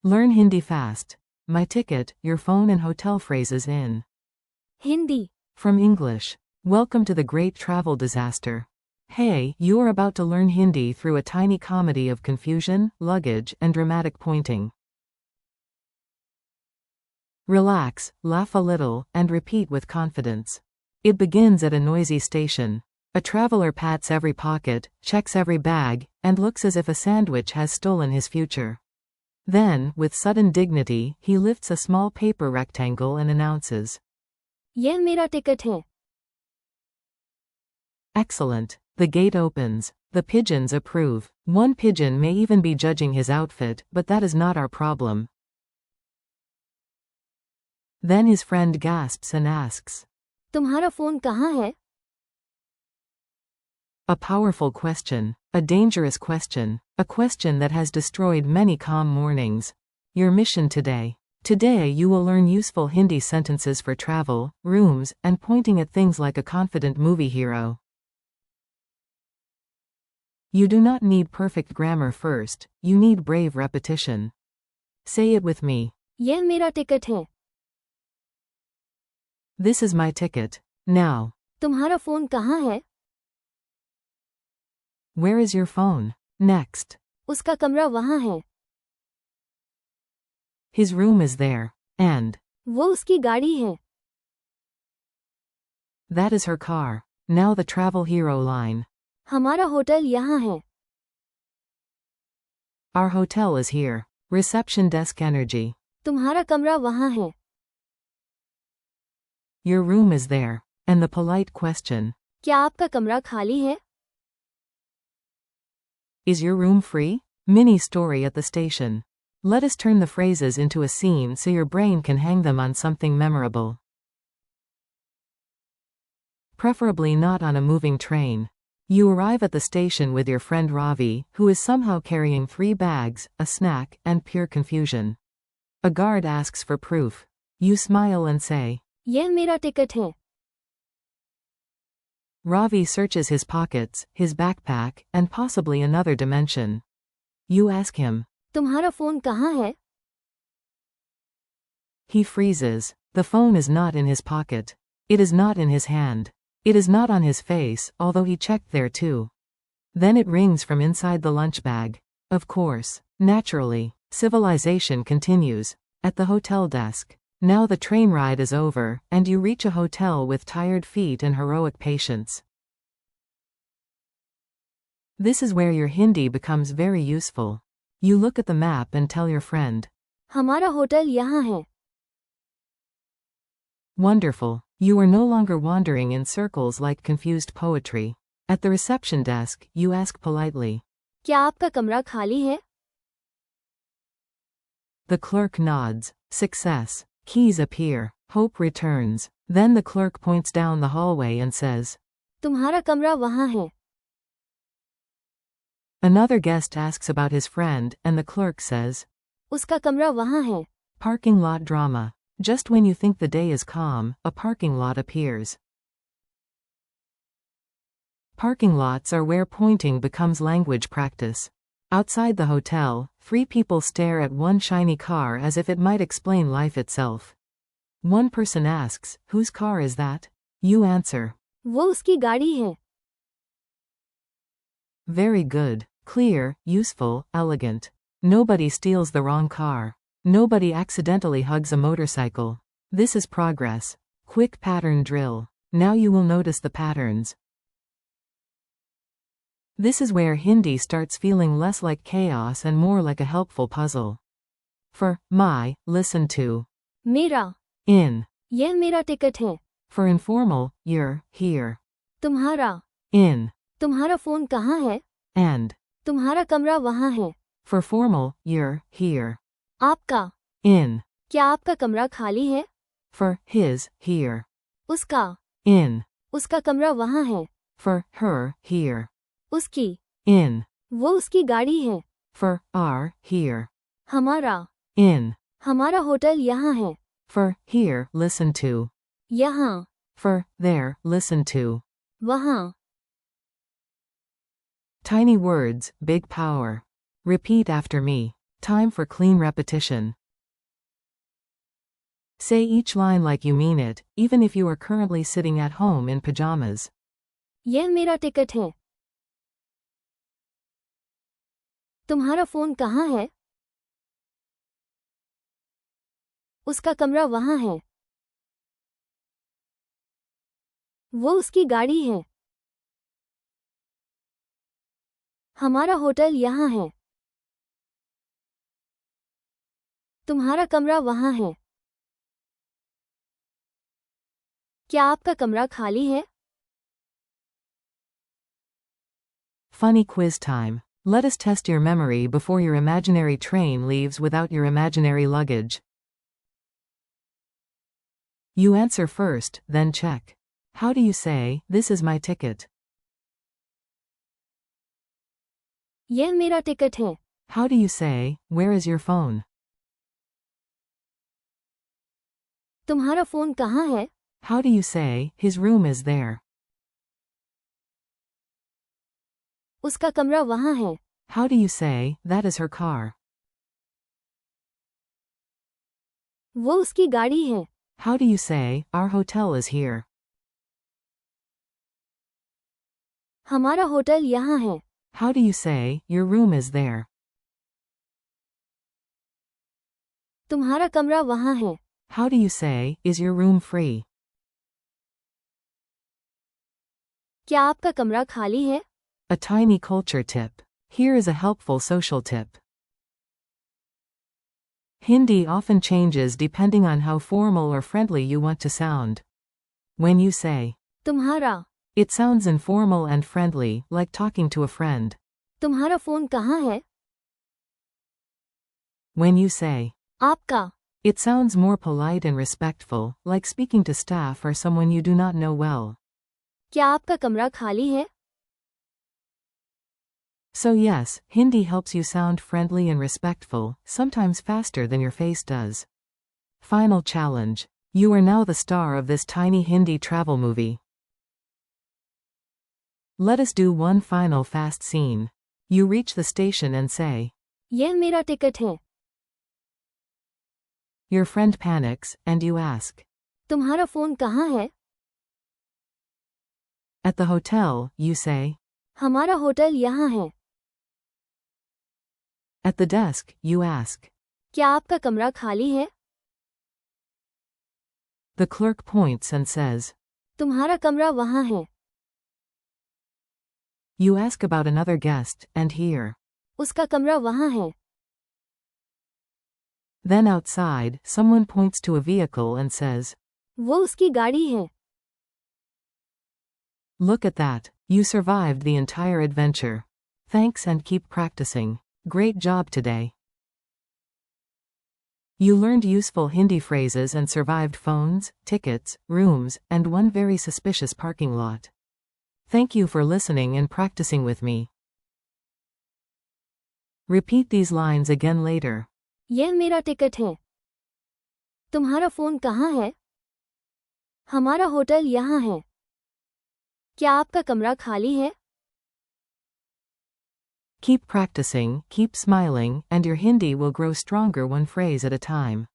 Learn Hindi fast. My ticket, your phone and hotel phrases in Hindi. from English. Welcome to the great travel disaster. Hey, you are about to learn Hindi through a tiny comedy of confusion, luggage, and dramatic pointing. Relax, laugh a little, and repeat with confidence. It begins at a noisy station. A traveler pats every pocket, checks every bag, and looks as if a sandwich has stolen his future. Then, with sudden dignity, he lifts a small paper rectangle and announces, यह मेरा ticket है. Excellent. The gate opens. The pigeons approve. One pigeon may even be judging his outfit, but that is not our problem. Then his friend gasps and asks, तुम्हारा phone कहाँ है? A powerful question. A dangerous question. A question that has destroyed many calm mornings. Your mission today. Today you will learn useful Hindi sentences for travel, rooms, and pointing at things like a confident movie hero. You do not need perfect grammar first, you need brave repetition. Say it with me. यह मेरा ticket है. This is my ticket. Now. तुम्हारा phone कहाँ है? Where is your phone? Next. उसका कमरा वहाँ है. His room is there. And. वो उसकी गाड़ी है. That is her car. Now the travel hero line. हमारा होटल यहाँ है. Our hotel is here. Reception desk energy. तुम्हारा कमरा वहाँ है. Your room is there. And the polite question. क्या आपका कमरा खाली है? Is your room free? Mini story at the station. Let us turn the phrases into a scene so your brain can hang them on something memorable. Preferably not on a moving train. You arrive at the station with your friend Ravi, who is somehow carrying 3 bags, a snack, and pure confusion. A guard asks for proof. You smile and say, यह मेरा ticket है. Ravi searches his pockets, his backpack, and possibly another dimension. You ask him. तुम्हारा phone कहाँ है? He freezes. The phone is not in his pocket. It is not in his hand. It is not on his face, although he checked there too. Then it rings from inside the lunch bag. Of course. Naturally. Civilization continues. At the hotel desk. Now the train ride is over, and you reach a hotel with tired feet and heroic patience. This is where your Hindi becomes very useful. You look at the map and tell your friend. हमारा hotel यहाँ है. Wonderful. You are no longer wandering in circles like confused poetry. At the reception desk, you ask politely. क्या आपका कमरा खाली है? The clerk nods. Success. Keys appear. Hope returns. Then the clerk points down the hallway and says, तुम्हारा कमरा वहाँ है. Another guest asks about his friend, and the clerk says, उसका कमरा वहाँ है. Parking lot drama. Just when you think the day is calm, a parking lot appears. Parking lots are where pointing becomes language practice. Outside the hotel, 3 people stare at one shiny car as if it might explain life itself. One person asks, whose car is that? You answer. वो उसकी गाड़ी है. Very good. Clear, useful, elegant. Nobody steals the wrong car. Nobody accidentally hugs a motorcycle. This is progress. Quick pattern drill. Now you will notice the patterns. This is where Hindi starts feeling less like chaos and more like a helpful puzzle. For my, listen to. मेरा. In. यह मेरा ticket है. For informal, you're here. तुम्हारा. In. तुम्हारा phone कहाँ है? And. तुम्हारा कमरा वहाँ है. For formal, you're here. आपका. In. क्या आपका कमरा खाली है? For his, here. उसका. In. उसका कमरा वहाँ है. For her, here. उसकी. In. वो उसकी गाड़ी है. For our, here. हमारा. In. हमारा होटल यहाँ है. For here, listen to. यहाँ. For there, listen to. वहाँ. Tiny words, big power. Repeat after me. Time for clean repetition. Say each line like you mean it, even if you are currently sitting at home in pajamas. यह मेरा ticket है। तुम्हारा phone कहाँ है? उसका कमरा वहाँ है। वो उसकी गाड़ी है। हमारा होटल यहाँ है। तुम्हारा कमरा वहाँ है। क्या आपका कमरा खाली है? Funny quiz time. Let us test your memory before your imaginary train leaves without your imaginary luggage. You answer first, then check. How do you say, "This is my ticket"? यह मेरा टिकट है। How do you say, "Where is your phone"? तुम्हारा phone कहाँ है? How do you say, "His room is there"? उसका कमरा वहाँ है। How do you say, "That is her car"? वो उसकी गाड़ी है। How do you say, "Our hotel is here"? हमारा होटल यहाँ है। How do you say, "Your room is there"? तुम्हारा कमरा वहाँ है। How do you say, "Is your room free"? क्या आपका कमरा खाली है? A tiny culture tip. Here is a helpful social tip. Hindi often changes depending on how formal or friendly you want to sound. When you say, तुम्हारा। it sounds informal and friendly, like talking to a friend. तुम्हारा phone कहाँ है? When you say, आपका। it sounds more polite and respectful, like speaking to staff or someone you do not know well. क्या आपका कमरा खाली है? So yes, Hindi helps you sound friendly and respectful, sometimes faster than your face does. Final challenge. You are now the star of this tiny Hindi travel movie. Let us do one final fast scene. You reach the station and say, यह मेरा ticket है। your friend panics, and you ask. तुम्हारा phone कहाँ है? At the hotel, you say. हमारा hotel यहाँ है। At the desk, you ask. क्या आपका कमरा खाली है? The clerk points and says. तुम्हारा कमरा वहाँ है। You ask about another guest, and hear. उसका कमरा वहाँ है। Then outside, someone points to a vehicle and says. वो उसकी गाड़ी है। Look at that. You survived the entire adventure. Thanks and keep practicing. Great job today. You learned useful Hindi phrases and survived phones, tickets, rooms, and one very suspicious parking lot. Thank you for listening and practicing with me. Repeat these lines again later. यह मेरा ticket है। तुम्हारा phone कहाँ है? हमारा hotel यहाँ है। क्या आपका कमरा खाली है? Keep practicing, keep smiling, and your Hindi will grow stronger one phrase at a time.